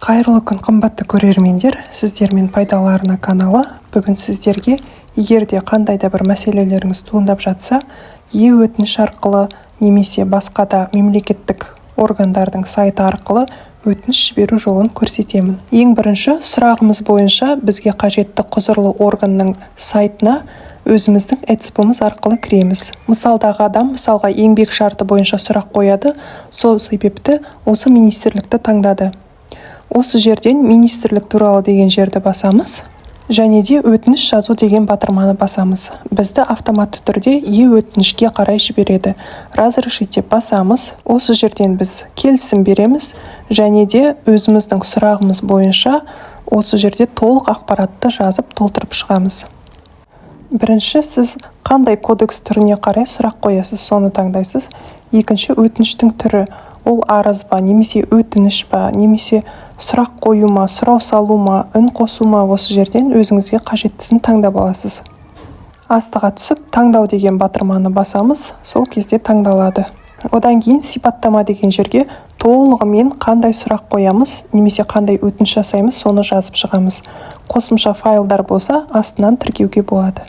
Қайырлы күн, қымбатты көрермендер, сіздермен пайдалы арна каналы. Бүгін сіздерге, егер де қандай да бір мәселелеріңіз туындап жатса, өтініш арқылы немесе басқа да мемлекеттік органдардың сайты арқылы өтініш жіберу жолын көрсетемін. Ең бірінші, сұрағымыз бойынша бізге қажетті құзырлы органның сайтына өзіміздің ЭЦП-мыз арқылы кіреміз. Мысалдағы адам мысалға еңбек шарты бойынша сұрақ қояды, сол себепті осы министрлікті таңдады. Осы жерден министрлік туралы деген жерді басамыз, және де өтініш жазу деген батырманы басамыз. Бізді автоматты түрде өтінішке қарай жібереді. Разрешите басамыз. Осы жерден біз келісім береміз, және де өзіміздің сұрағымыз бойынша осы жерде толық ақпаратты жазып толтырып шығамыз. Бірінші, сіз қандай кодекс түріне қарай сұрақ қоясыз, соны таңдайсыз. Екінші, өтініштің түрі, ол арыз ба, немесе өтініш ба, немесе сұрақ қою ма, сұрау салу ма, үн қосу ма, осы жерден өзіңізге қажеттісін таңдап аласыз. Астыға түсіп, таңдау деген батырманы басамыз, сол кезде таңдалады. Одан кейін сипаттама деген жерге толығымен қандай сұрақ қоямыз, немесе қандай өтініш жасаймыз, соны жазып шығамыз. Қосымша файлдар болса, астынан тіркеуге болады.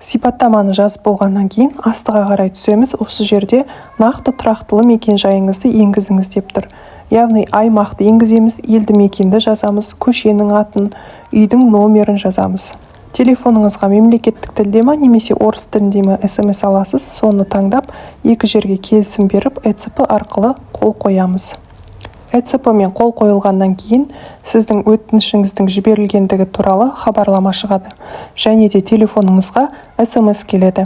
Сипаттаманы жазып болғаннан кейін астыға қарай түсеміз. Осы жерде нақты тұрақтылы мекен жайыңызды енгізіңіз деп тұр. Яғни аймақты енгіземіз, елді мекенді жазамыз, көшенің атын, үйдің номерін жазамыз. Телефоныңызға мемлекеттік тілде ме, немесе орыс тілінде ме SMS аласыз, соны таңдап, екі жерге келісім беріп, ЭЦП арқылы қол қоямыз. ЭЦП-мен қол қойылғаннан кейін сіздің өтінішіңіздің жіберілгендігі туралы хабарлама шығады, және де телефоныңызға SMS келеді.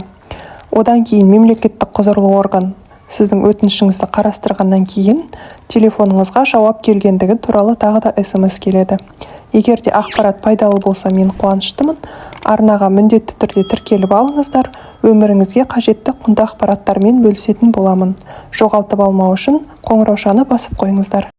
Одан кейін мемлекеттік құзырлы орган сіздің өтінішіңізді қарастырғаннан кейін телефоныңызға жауап келгендігі туралы тағы да SMS келеді. Егер де ақпарат пайдалы болса, мен қуаныштымын. Арнаға міндетті түрде тіркеліп алыңыздар. Өміріңізге қажетті құнды ақпараттармен бөлісетін боламын. Жоғалтып алмау үшін қоңыраушаны басып қойыңыздар.